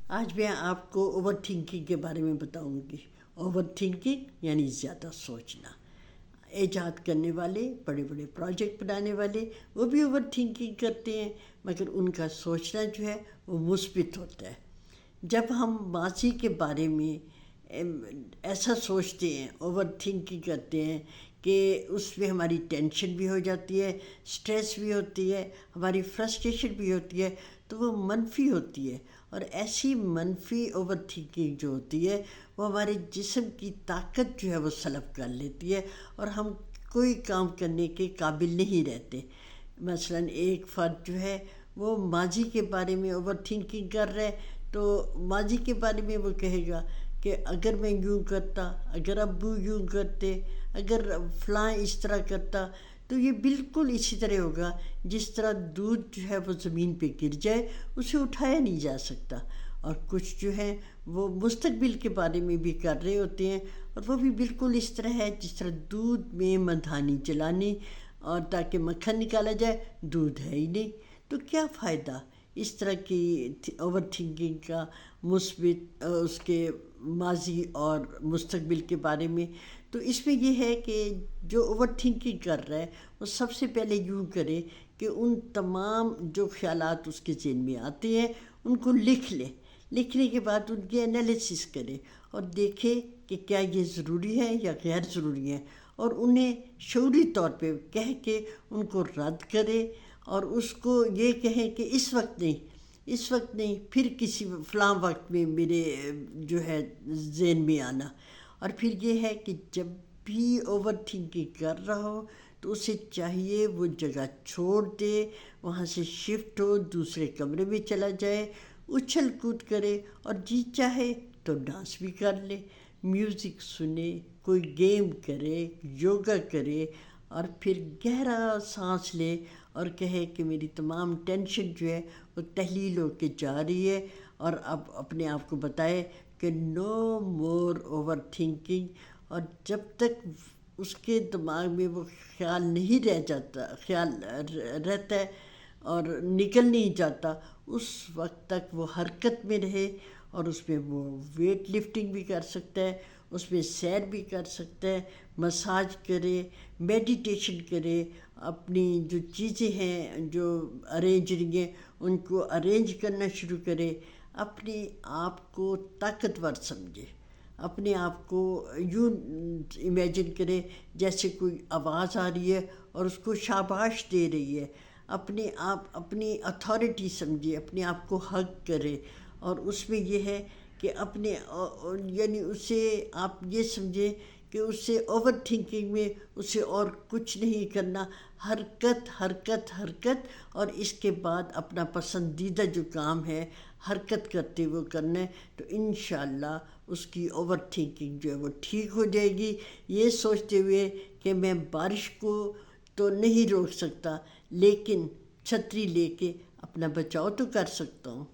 آج میں آپ کو اوور تھنکنگ کے بارے میں بتاؤں گی۔ اوور تھنکنگ یعنی زیادہ سوچنا۔ ایجاد کرنے والے، بڑے بڑے پروجیکٹ بنانے والے، وہ بھی اوور تھنکنگ کرتے ہیں، مگر ان کا سوچنا جو ہے وہ مثبت ہوتا ہے۔ جب ہم ماضی کے بارے میں ایسا سوچتے ہیں، اوور تھنکنگ کرتے ہیں کہ اس میں ہماری ٹینشن بھی ہو جاتی ہے، سٹریس بھی ہوتی ہے، ہماری فرسٹریشن بھی ہوتی ہے، تو وہ منفی ہوتی ہے۔ اور ایسی منفی اوور تھنکنگ جو ہوتی ہے وہ ہمارے جسم کی طاقت جو ہے وہ سلب کر لیتی ہے، اور ہم کوئی کام کرنے کے قابل نہیں رہتے۔ مثلاً ایک فرد جو ہے وہ ماضی کے بارے میں اوور تھنکنگ کر رہا ہے، تو ماضی کے بارے میں وہ کہے گا کہ اگر میں یوں کرتا، اگر ابو یوں کرتے، اگر فلاں اس طرح کرتا، تو یہ بالکل اسی طرح ہوگا جس طرح دودھ جو ہے وہ زمین پہ گر جائے، اسے اٹھایا نہیں جا سکتا۔ اور کچھ جو ہیں وہ مستقبل کے بارے میں بھی کر رہے ہوتے ہیں، اور وہ بھی بالکل اس طرح ہے جس طرح دودھ میں مدھانی چلانی، اور تاکہ مکھن نکالا جائے، دودھ ہے ہی نہیں۔ تو کیا فائدہ اس طرح کی اوور تھنکنگ کا، مثبت اس کے ماضی اور مستقبل کے بارے میں؟ تو اس میں یہ ہے کہ جو اوور تھنکنگ کر رہا ہے وہ سب سے پہلے یوں کرے کہ ان تمام جو خیالات اس کے ذہن میں آتے ہیں ان کو لکھ لے۔ لکھنے کے بعد ان کی انالیسس کرے اور دیکھے کہ کیا یہ ضروری ہے یا غیر ضروری ہے، اور انہیں شعوری طور پہ کہہ کے ان کو رد کرے، اور اس کو یہ کہیں کہ اس وقت نہیں، اس وقت نہیں، پھر کسی فلاں وقت میں میرے جو ہے ذہن میں آنا۔ اور پھر یہ ہے کہ جب بھی اوور تھنکنگ کر رہا ہو تو اسے چاہیے وہ جگہ چھوڑ دے، وہاں سے شفٹ ہو، دوسرے کمرے میں چلا جائے، اچھل کود کرے، اور جی چاہے تو ڈانس بھی کر لے، میوزک سنے، کوئی گیم کرے، یوگا کرے، اور پھر گہرا سانس لے اور کہے کہ میری تمام ٹینشن جو ہے وہ تحلیل ہو کے جا رہی ہے، اور اب اپنے آپ کو بتائے کہ نو مور اوور تھنکنگ۔ اور جب تک اس کے دماغ میں وہ خیال نہیں رہ جاتا، خیال رہتا ہے اور نکل نہیں جاتا، اس وقت تک وہ حرکت میں رہے، اور اس میں وہ ویٹ لفٹنگ بھی کر سکتا ہے، اس میں سیر بھی کر سکتا ہے، مساج کرے، میڈیٹیشن کرے، اپنی جو چیزیں ہیں جو ارینجنگ ہیں ان کو ارینج کرنا شروع کرے، اپنے آپ کو طاقتور سمجھے، اپنے آپ کو یوں امیجن کرے جیسے کوئی آواز آ رہی ہے اور اس کو شاباش دے رہی ہے، اپنے آپ اپنی اتھارٹی سمجھے، اپنے آپ کو حق کرے، اور اس میں یہ ہے کہ اپنے یعنی اسے آپ یہ سمجھیں کہ اسے اوور تھنکنگ میں اسے اور کچھ نہیں کرنا، حرکت حرکت حرکت، اور اس کے بعد اپنا پسندیدہ جو کام ہے حرکت کرتے ہوئے کرنا ہے، تو انشاءاللہ اس کی اوور تھنکنگ جو ہے وہ ٹھیک ہو جائے گی۔ یہ سوچتے ہوئے کہ میں بارش کو تو نہیں روک سکتا، لیکن چھتری لے کے اپنا بچاؤ تو کر سکتا ہوں۔